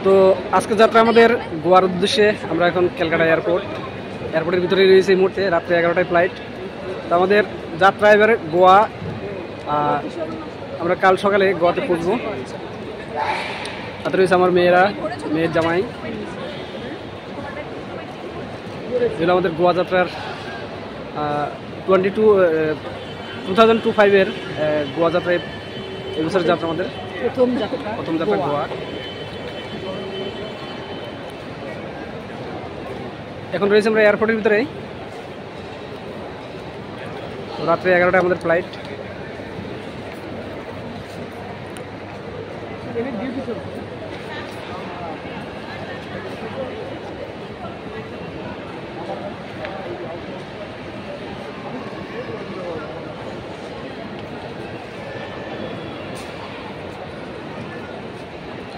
তো আজকে যাত্রা আমাদের গোয়ার উদ্দেশ্যে। আমরা এখন ক্যালকাটা এয়ারপোর্টের ভিতরে রয়েছে এই মুহূর্তে। রাত্রে 11টায় ফ্লাইট। তো আমাদের যাত্রা এবারে গোয়া। আমরা কাল সকালে গোয়াতে পৌঁছবো। সাথে রয়েছে আমার মেয়ের জামাই। এগুলো আমাদের গোয়া যাত্রার 2025-এর গোয়া যাত্রায় এবছরের যাত্রা আমাদের প্রথম যাত্রা গোয়া। এখন রয়েছে আমরা এয়ারপোর্টের ভিতরে। রাত্রে 11টায় আমাদের ফ্লাইট।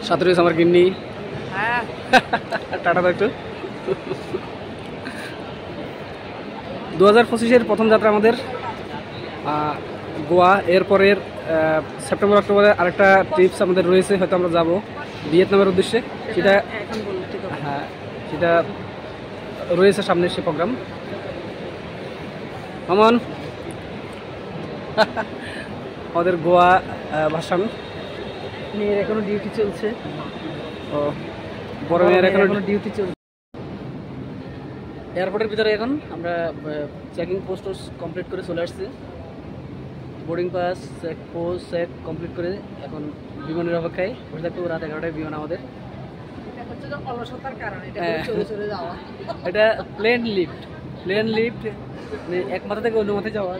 সাথে রয়েছে আমার গিন্নি। টাটা দাও একটু। 2025-এর প্রথম যাত্রা আমাদের গোয়া। এরপরের সেপ্টেম্বর অক্টোবরে আরেকটা ট্রিপস আমাদের রয়েছে, হয়তো আমরা যাব ভিয়েতনামের উদ্দেশ্যে। সেটা রয়েছে সামনে সে প্রোগ্রাম। মামন আমাদের গোয়া ভাসান। মেয়ের এখনো ডিউটি চলছে। ও বড় মেয়ের এখনো ডিউটি চলছে। এয়ারপোর্টের ভিতরে এখন আমরা চেকিং পোস্ট কমপ্লিট করে চলে আসছি। বোর্ডিং পাস চেক কমপ্লিট করে এখন বিমানের অপেক্ষায় বসে থাকবো। রাত 11টায় বিমান আমাদের। এটা প্লেন লিফট এক মাথা থেকে অন্য মাথায় যাওয়া।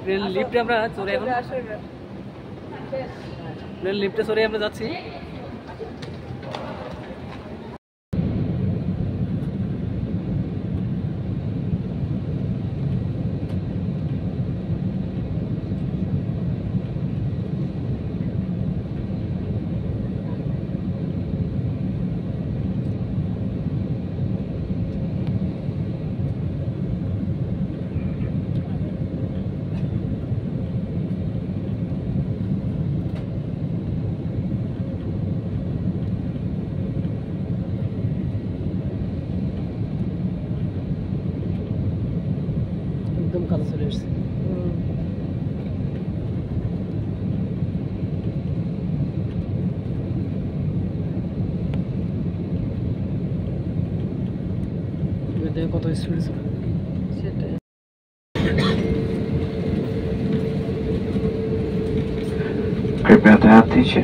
প্লেন লিফটে আমরা চড়ে এখন প্লেন লিফটে চড়ে আমরা যাচ্ছি। একদম কাছে চলে এসেছে। কত স্পিড ছিল সেটাই। कृपया ध्यान दीजिए,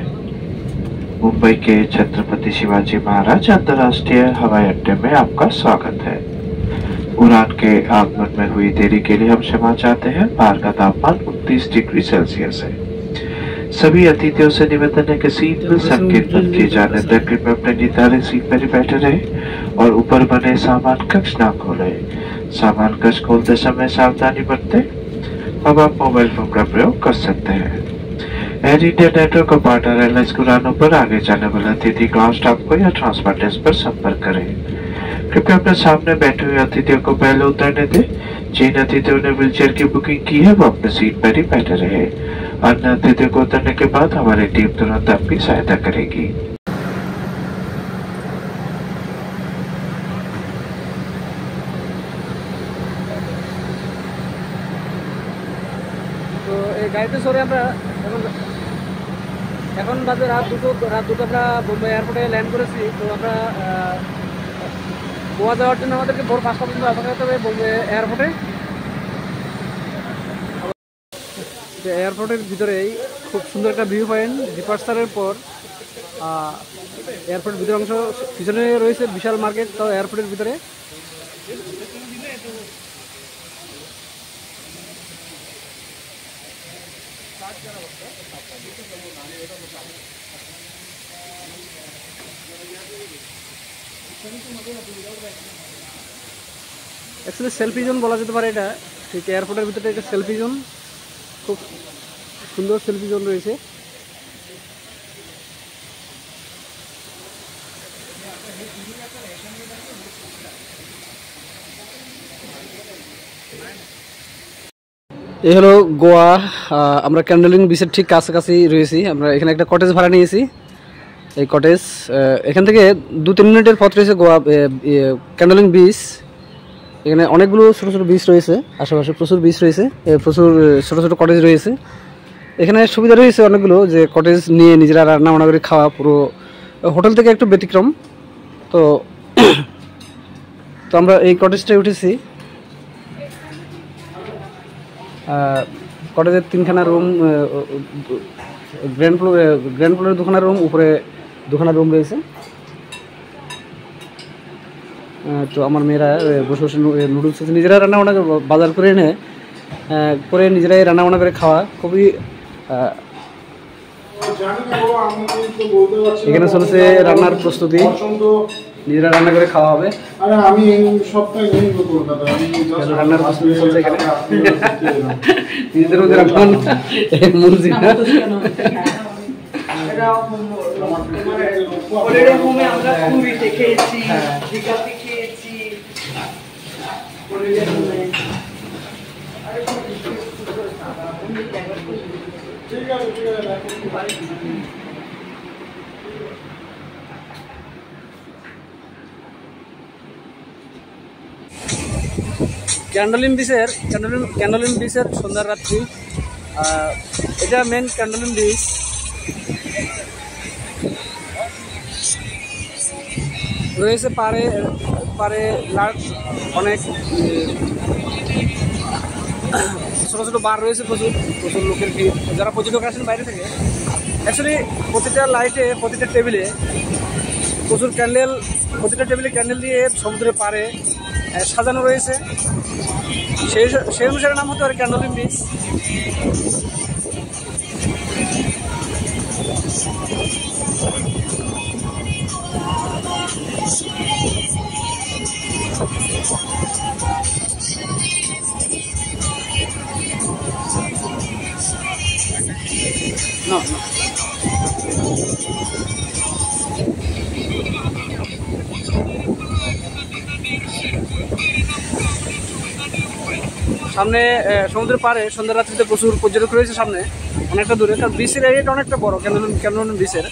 मुंबई के छत्रपति शिवाजी महाराज अंतर्राष्ट्रीय हवाई अड्डे में आपका स्वागत है। उड़ान के आगमन में हुई देरी के लिए हम क्षमा चाहते हैं। बाहर का तापमान 29 डिग्री सेल्सियस है। सभी अतिथियों से निवेदन है कि सीट बेल्ट संकेत बंद किए जाने तक कृपया अपने निर्धारित सीट पर ही बैठे रहे और ऊपर बने सामान कक्ष न खोले। सामान कक्ष खोलते समय सावधानी बरतें। अब आप मोबाइल फोन का प्रयोग कर सकते हैं। एयर इंडिया नेटवर्क और पार्टनर एयरलाइंस उड़ानों पर आगे जाने वाले अतिथि ग्राउंड स्टाफ को या ट्रांसपोर्ट डेस्क पर संपर्क करें। कृपया अपने सामने बैठे हुए अतिथियों को पहले उतरने दें। जिन अतिथियों ने व्हीलचेयर की बुकिंग की है वो अपने सीट पर ही बैठे रहे। अन्य अतिथियों को उतरने के बाद हमारी टीम तुरंत आपकी सहायता करेगी। তো এই গাড়িতে চড়ে আমরা এখন বাজে রাত দুটো আমরা বোম্বে এয়ারপোর্টে ল্যান্ড করেছি। তো আমরা গোয়া যাওয়ার জন্য আমাদেরকে ভোর 5টা পর্যন্ত অপেক্ষা করতে হবে বোম্বে এয়ারপোর্টে। এয়ারপোর্টের ভিতরেই খুব সুন্দর একটা ভিউ পয়েন্ট। ডিপার্চারের পর এয়ারপোর্টের ভিতরে অংশ পিছনে রয়েছে বিশাল মার্কেট। তো এয়ারপোর্টের ভিতরে অ্যাকচুয়ালি সেলফি জোন বলা যেতে পারে এটা। ঠিক এয়ারপোর্টের ভিতরে একটা সেলফি জোন, খুব সুন্দর সেলফি জোন রয়েছে। এই হলো গোয়া। আমরা ক্যান্ডেলিং বিচের ঠিক কাছাকাছি রয়েছি। আমরা এখানে একটা কটেজ ভাড়া নিয়েছি। এই কটেজ। এখান থেকে 2-3 মিনিটের পথ রয়েছে গোয়া ক্যান্ডলিং বিচ। এখানে অনেকগুলো ছোটো ছোটো বিচ রয়েছে, আশেপাশে প্রচুর বিচ রয়েছে, প্রচুর ছোটো ছোটো কটেজ রয়েছে। এখানে সুবিধা রয়েছে অনেকগুলো, যে কটেজ নিয়ে নিজেরা রান্না বান্না করে খাওয়া, পুরো হোটেল থেকে একটু ব্যতিক্রম। তো তো আমরা এই কটেজটায় উঠেছি। কটেজের 3খানা রুম, গ্র্যান্ড ফ্লোরের 2খানা রুম, উপরে 2খানা রুম রয়েছে। তো আমার মেয়েরা বসে বসে নুডলস নিজেরা রান্না বান্না বাজার করে এনে করে নিজেরাই রান্না বান্না করে খাওয়া খুবই। এখানে চলেছে রান্নার প্রস্তুতি, নিজেরা রান্না করে খাওয়া হবে। রান্নার প্রস্তুতি চলছে এখানে, নিজেদের মধ্যে রান্না ক্যান্ডলিন বিচের সন্ধ্যার রাত্রি। এটা মেন ক্যান্ডলিন বিচ। রয়েছে পারে অনেক ছোটো ছোটো বার রয়েছে, প্রচুর লোকের ভিড়, যারা পর্যটক আসেন বাইরে থেকে। অ্যাকচুয়ালি প্রতিটা লাইটে, প্রতিটা টেবিলে প্রচুর ক্যান্ডেল, প্রতিটা টেবিলে ক্যান্ডেল দিয়ে সমুদ্রের পাড়ে সাজানো রয়েছে। সেই অনুসারে নাম হতে পারে ক্যান্ডলিন বিচ। সামনে সমুদ্রের পাড়ে সন্ধ্যা রাত্রিতে প্রচুর পর্যটক রয়েছে, সামনে অনেকটা দূরে, কারণ বিচের এরিয়াটা অনেকটা বড় ক্যান্ডলিন বিচের।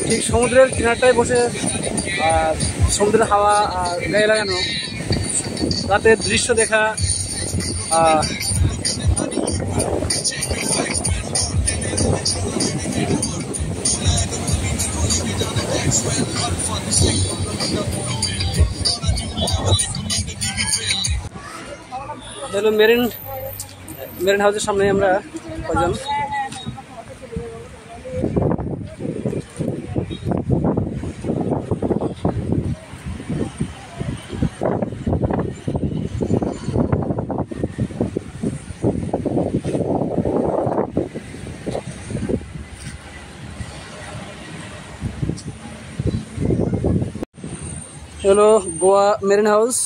ঠিক সমুদ্রের কিনারটায় বসে সমুদ্রের হাওয়া গায়ে লাগানো, রাতের দৃশ্য দেখা, হলো মেরিন হাউসের সামনে আমরা কজন। হলো Goa marine house,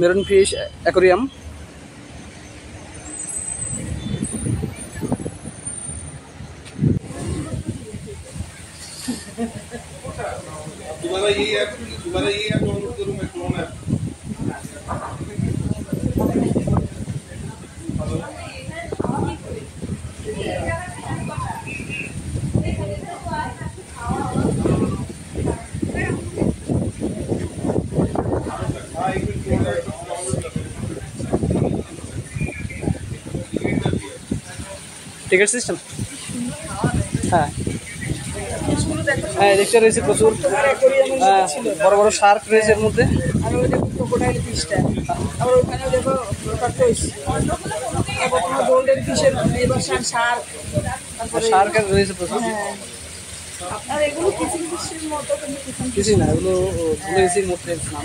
marine fish aquarium. Ticket system, হ্যাঁ হ্যাঁ দেখতে রয়েছে প্রচুর বড় বড় শার্ক রয়েছে এর মধ্যে। শার্ক রয়েছে প্রচুর, কিছুই না, এগুলো ভুলেছির মধ্যে নাম।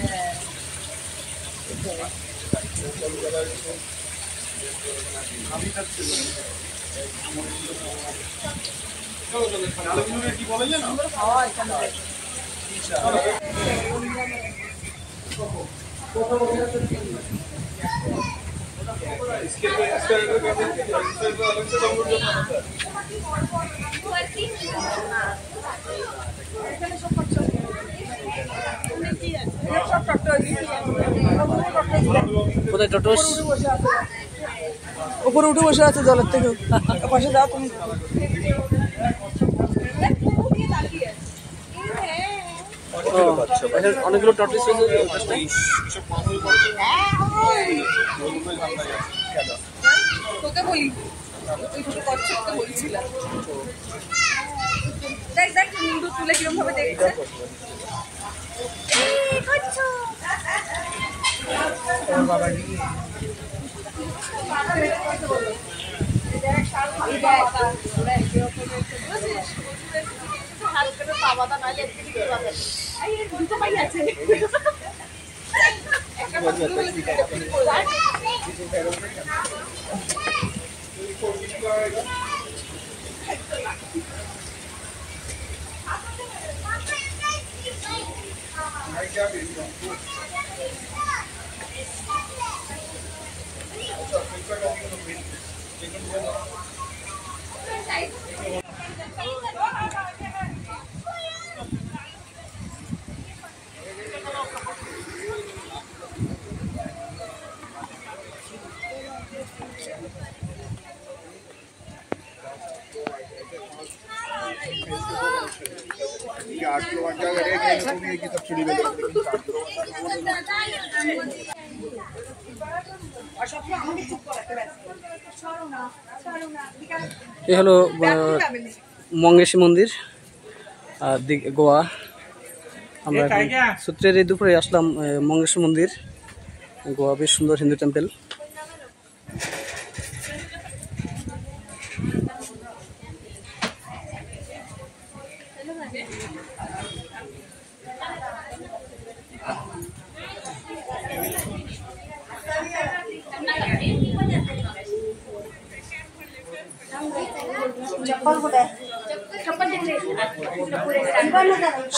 কোথায় টোটোস উপরে উঠে বসে আছে জলের থেকে পাশে যাও তুমি অনেকগুলো টর্টিস তোকে বলি কচ্ছপকে বলছিলাম দেখ দেখ মুন্ডু তুলে কিরকম ভাবে দেখছে এই হলো মঙ্গেশী মন্দির গোয়া। আমরা সূত্রের এই দুপুরে আসলাম মঙ্গেশী মন্দির গোয়া, বেশ সুন্দর হিন্দু টেম্পল।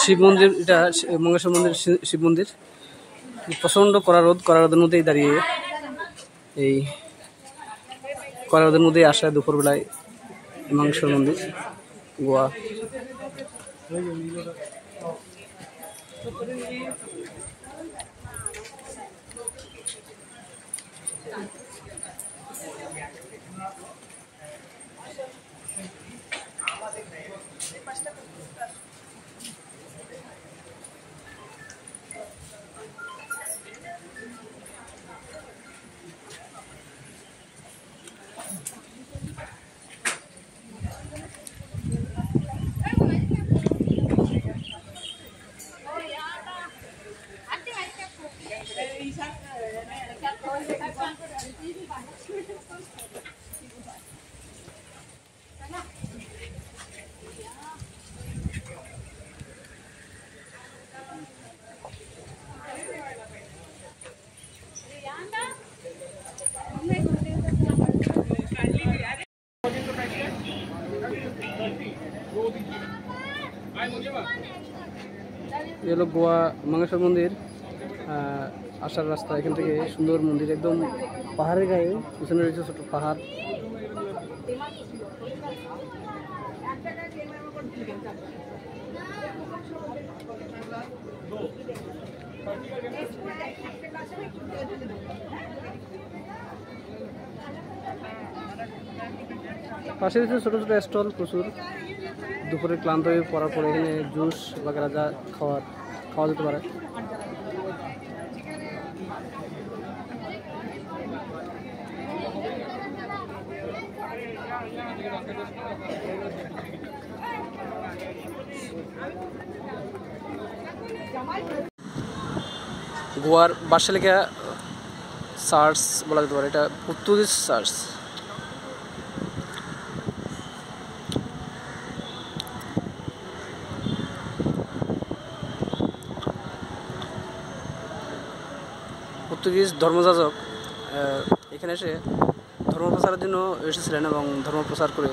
শিব মন্দির, এটা মঙ্গেশ্বর মন্দির শিব মন্দির। প্রচন্ড কড়া রোদের মধ্যেই দাঁড়িয়ে এই কড়া রোদের মধ্যেই আসা দুপুরবেলায় মঙ্গেশ্বর মন্দির গোয়া। ये लोग गोवा मंगेश्वर मंदिर आसार रास्ता एखान থেকে সুন্দর মন্দির, একদম পাহাড়ের গায়ে, পিছনে রয়েছে ছোট পাহাড়। পাশে রয়েছে ছোট ছোট স্টল প্রচুর। দুপুরে ক্লান্ত হয়ে পড়ার পরে এখানে জুস বাগেরা যা খাওয়া যেতে পারে। গোয়ার বার্সেলিকা চার্চ বলা যেতে পারে, এটা পর্তুগিজ চার্চ। পর্তুগিজ ধর্মযাজক এখানে এসে ধর্ম প্রচারের জন্য এসেছিলেন এবং ধর্ম প্রচার করে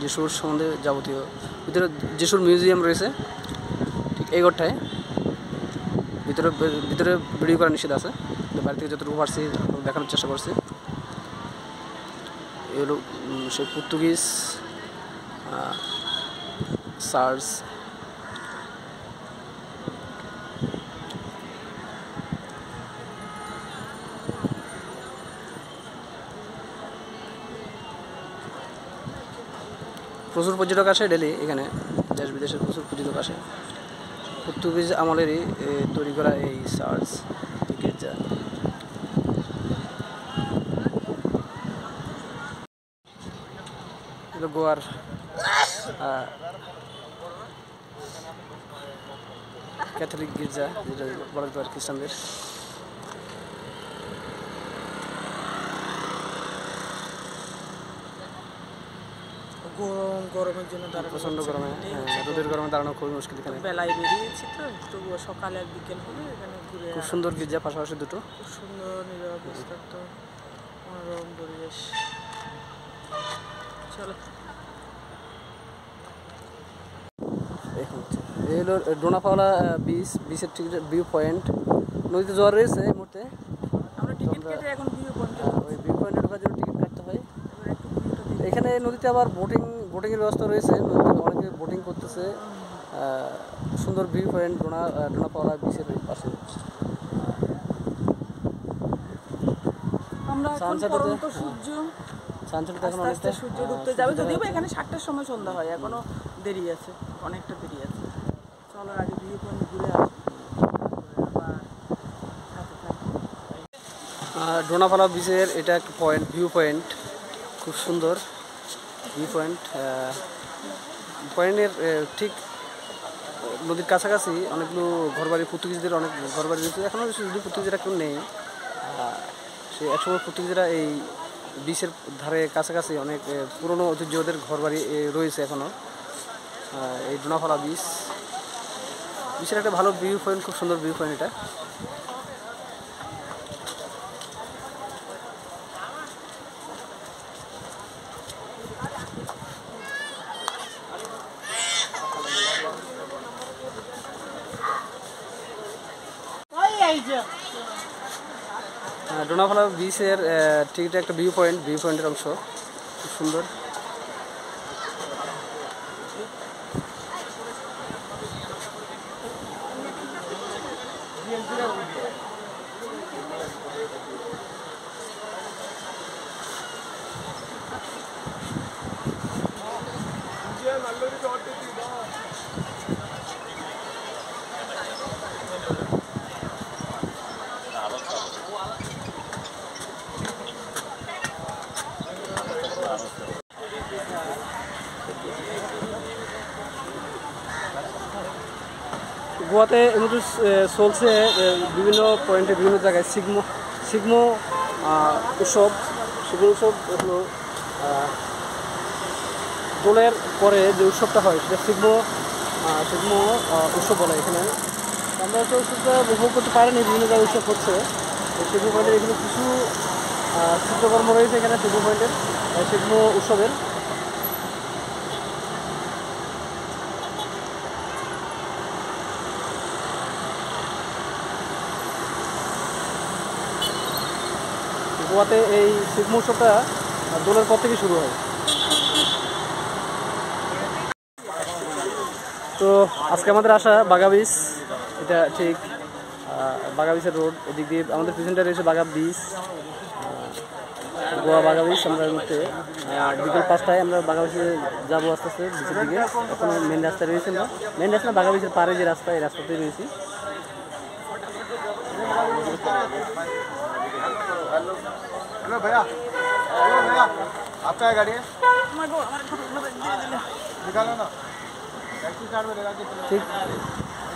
যিশুর সম্বন্ধে যাবতীয় ভিতরে যিশুর মিউজিয়াম রয়েছে ঠিক এই ঘরটায়। ভিতরে ভিতরে ভিডিও করা নিষেধ আছে, বাড়ি থেকে যতটুকু পারছি দেখানোর চেষ্টা করছি। এই হলো সেই পর্তুগিজ চার্চ। প্রচুর পর্যটক আসে ডেলি এখানে, দেশ বিদেশের প্রচুর পর্যটক আসে। পর্তুগিজ আমলেরই তৈরি করা এই চার্চ, গির্জা। এটা গোয়ার ক্যাথলিক গির্জা, যেটা বলা যেতে পারে খ্রিস্টানদের। গরমের জন্য প্রচন্ড গরমে, রোদের গরমে দাঁড়ানো খুবই মুশকিল এখানে। বেলায় বেরিয়েছি তো, তবুও সকালে আর বিকেল হলে এখানে ঘুরে। খুব সুন্দর গির্জা, পাশাপাশি দুটো খুব সুন্দর নীরব নিস্তব্ধ মনোরম পরিবেশ। চলো এই হলো ডোনাপাওলা বিচ, বিচের ঠিক ভিউ পয়েন্ট। নদীতে জোয়ার রয়েছে এই মুহূর্তে। আমরা টিকিট কেটে এখন ভিউ পয়েন্টে, ওই ভিউ পয়েন্টে ঢোকার জন্য টিকিট কাটতে হয়। এখানে নদীতে আবার বোটিংয়ের ব্যবস্থা রয়েছে, অনেকে বোটিং করতেছে। সুন্দর ভিউ পয়েন্ট ডোনাপাওলা বিচের পাশে। আমরা সানসেট সূর্য সানসেট এখন আস্তে অনেকটা সূর্য ডুবতে যাবে, যদিও বা এখানে 7টার সময় সন্ধ্যা হয়, এখনো দেরি আছে, অনেকটা দেরি আছে। চলো আগে ভিউ পয়েন্ট ঘুরে আসি। ডোনাপাওলা বিচের এটা একটা পয়েন্ট, ভিউ পয়েন্ট, খুব সুন্দর ভিউ পয়েন্ট। পয়েন্টের ঠিক নদীর কাছাকাছি অনেকগুলো ঘরবাড়ি, পর্তুগিজদের অনেক ঘরবাড়ি রয়েছে। এখনও শুধু পর্তুগিজরা কেউ নেই। সে একসময় পর্তুগিজরা এই বিচের ধারে কাছাকাছি অনেক পুরনো ঐতিহ্যদের ঘরবাড়ি রয়েছে এখনও। এই ডোনাপাওলা বিচ, বিচের একটা ভালো ভিউ পয়েন্ট, খুব সুন্দর ভিউ পয়েন্ট এটা। ডোনাপাওলা বিচের ঠিক একটা ভিউ পয়েন্টের অংশ, খুব সুন্দর। গোয়াতে এমনি চলছে বিভিন্ন পয়েন্টে, বিভিন্ন জায়গায় সিগমো উৎসব। সিগমো উৎসব হলো দোলের পরে যে উৎসবটা হয় সেটা সিগমো উৎসব বলে এখানে। আমরা হচ্ছে উৎসবটা উপভোগ করতে পারিনি, বিভিন্ন জায়গায় উৎসব হচ্ছে। সিগমো পয়েন্টের এখানে কিছু চিত্রকর্ম রয়েছে এখানে সিগমো পয়েন্টের, সিগমো উৎসবের। গোয়াতে এই সিগমো উৎসবটা দোলের পর থেকে শুরু হয়। তো আজকে আমাদের আসা বাগা বিচ, এটা ঠিক বাগা বিচের রোড, এদিক দিয়ে আমাদের পিছনটা রয়েছে বাগা বিচ, গোয়া বাগা বিচ। আমরা এই মুহূর্তে বিকেল 5টায় আমরা বাগা বিচে যাবো আস্তে আস্তে বিচের দিকে। এখন মেন রাস্তায় রয়েছে, আমরা মেন রাস্তা বাগা বিচের পারে যে রাস্তা, এই রাস্তাতেই রয়েছি। हेलो भैया, आपका है गाड़ी? निकालो ना, टैक्सी स्टैंड में लगा के चलो। ঠিক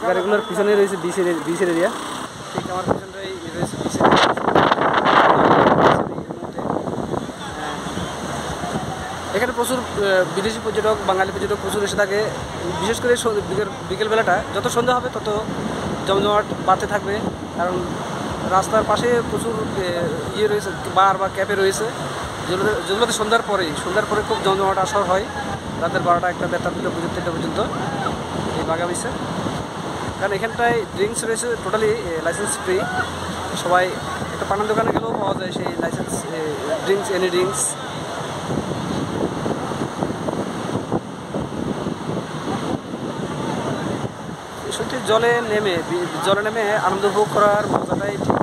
গাড়িগুলোর পিছনে রয়েছে বিচের এরিয়া। ঠিক আমার পিছনটাই রয়েছে বিচের এরিয়া। এখানে প্রচুর বিদেশি পর্যটক, বাঙালি পর্যটক প্রচুর এসে থাকে। বিশেষ করে বিকেলবেলাটা যত সন্ধ্যা হবে তত জমজমাট বাড়তে থাকবে, কারণ রাস্তার পাশে প্রচুর ইয়ে রয়েছে, বার বা ক্যাফে রয়েছে। যেগুলোতে সন্ধ্যার পরে খুব জমজমাট আসর হয়, রাতের 12টা 1টা 1:30 2টা 3টা পর্যন্ত এই বাগাবিসে। কারণ এখানটায় ড্রিঙ্কস রয়েছে টোটালি লাইসেন্স ফ্রি। সবাই একটা পানের দোকানে গেলেও পাওয়া যায় সেই লাইসেন্স ড্রিঙ্কস, এনি ড্রিঙ্কস। সত্যি জলে নেমে আনন্দ উপভোগ করার মজাটাই ঠিক।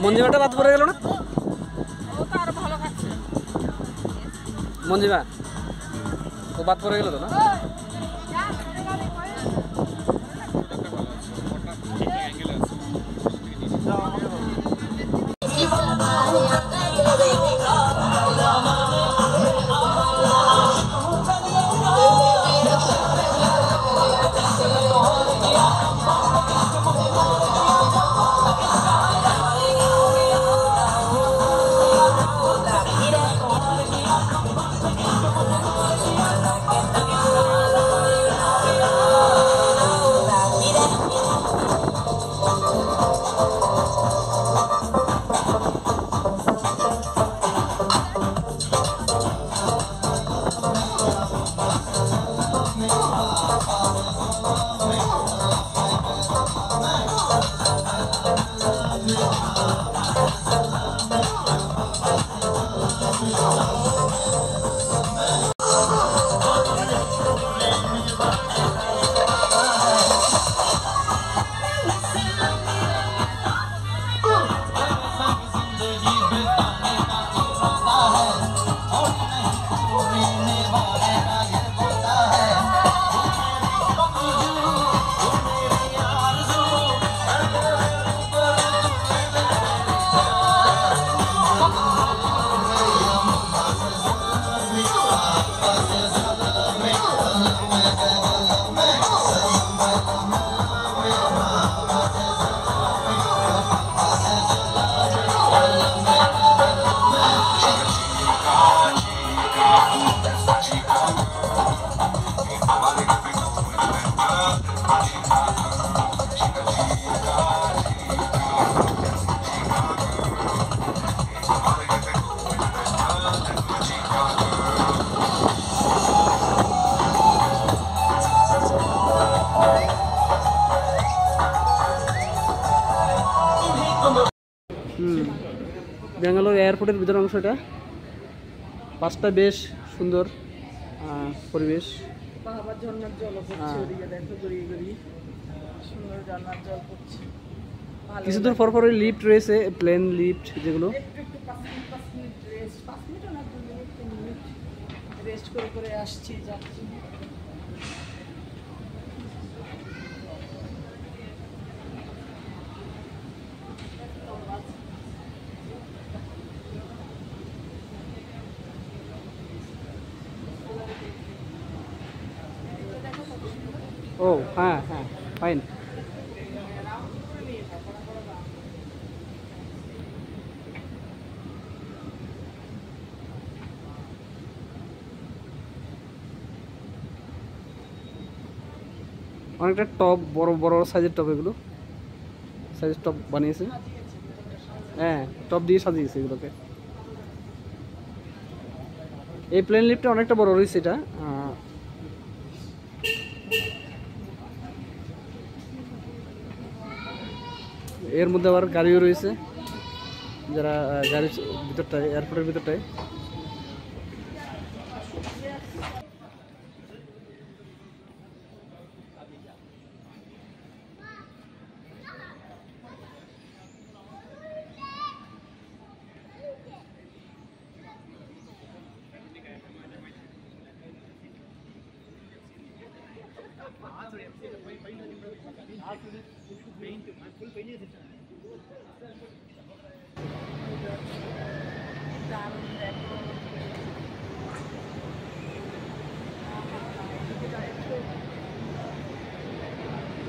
মঞ্জিমাটা বাদ পড়ে গেল না? মঞ্জিমা ও বাদ পড়ে গেল তো না? ব্যাঙ্গালোর এয়ারপোর্টের ভিতর অংশ এটা। পাশটা বেশ সুন্দর পরিবেশ। আবার ঝর্ণার জল পড়ছে ওদিকে, দেখো গড়িয়ে গড়িয়ে সুন্দর ঝর্ণার জল পড়ছে। কিছু দূর পর পরে লিফট রয়েছে, প্লেন লিফট যেগুলো। একটু 5 মিনিট রেস্ট, 5 মিনিট না 2 মিনিট 3 মিনিট রেস্ট করে করে আসছি যাচ্ছি। ও হ্যাঁ হ্যাঁ, ফাইন। অনেকটা টপ, বড় বড় সাইজের টপ, এগুলো সাইজের টপ বানিয়েছে। হ্যাঁ, টপ দিয়ে সাজিয়েছে এগুলোকে। এই প্লেন লিফটটা অনেকটা বড় রয়েছে এটা। এর মধ্যে আবার গাড়িও রয়েছে, যারা গাড়ির ভিতরটায়, এয়ারপোর্টের ভিতরটায়।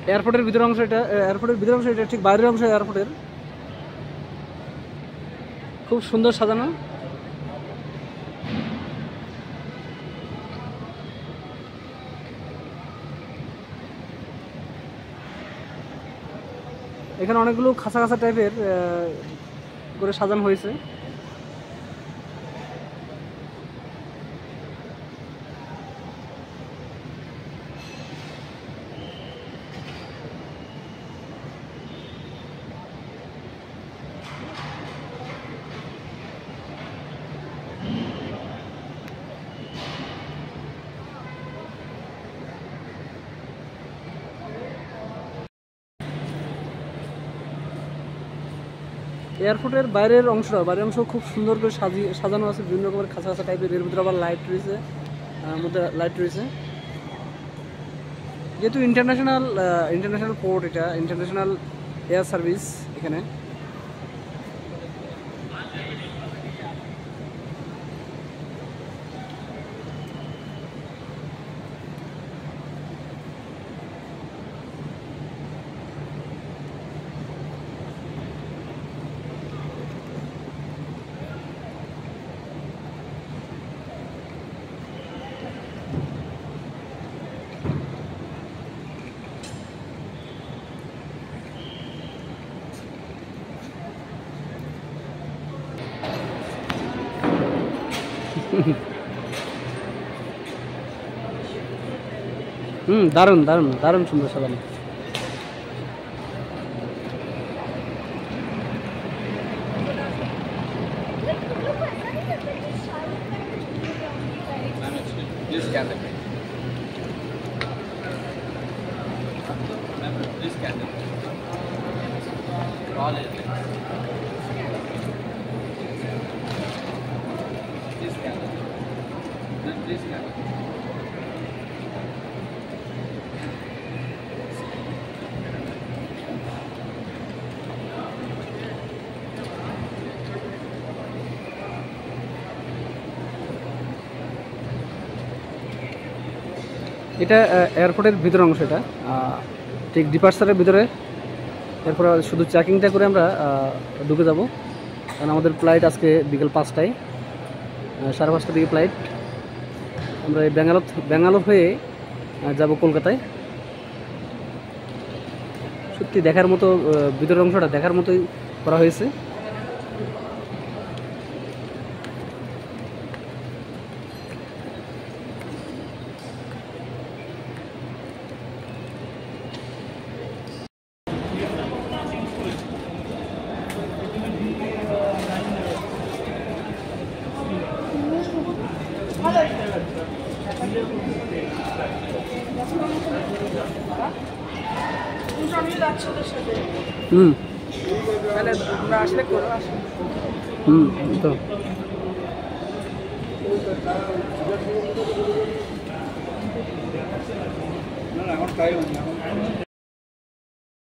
এয়ারপোর্টের ভিতরের অংশ এটা, এয়ারপোর্টের ভিতরের অংশ এটা, ঠিক বাইরের অংশ এয়ারপোর্টের। খুব সুন্দর সাজানো। এখানে অনেকগুলো খাঁচা খাঁচা টাইপের করে সাজানো হয়েছে। এয়ারপোর্টের বাইরের অংশ খুব সুন্দর করে সাজানো আছে, বিভিন্ন রকমের খাঁচা খাঁচা টাইপের। এর ভিতরে আবার লাইট রয়েছে, মধ্যে লাইট রয়েছে। যেহেতু ইন্টারন্যাশনাল পোর্ট, এটা ইন্টারন্যাশনাল এয়ার সার্ভিস এখানে। দারুণ দারুণ দারুণ সুন্দর সাজানো। এটা এয়ারপোর্টের ভিতরের অংশ, এটা ঠিক ডিপার্চারের ভিতরে। এরপর শুধু চেকিংটা করে আমরা ঢুকে যাব, কারণ আমাদের ফ্লাইট আজকে বিকেল 5টায়, 5:30টার দিকে ফ্লাইট। আমরা এই ব্যাঙ্গালোর হয়ে যাব কলকাতায়। সত্যি দেখার মতো, ভিতরের অংশটা দেখার মতোই করা হয়েছে। আমরা আসলে করো আসলে তো এখন টাইম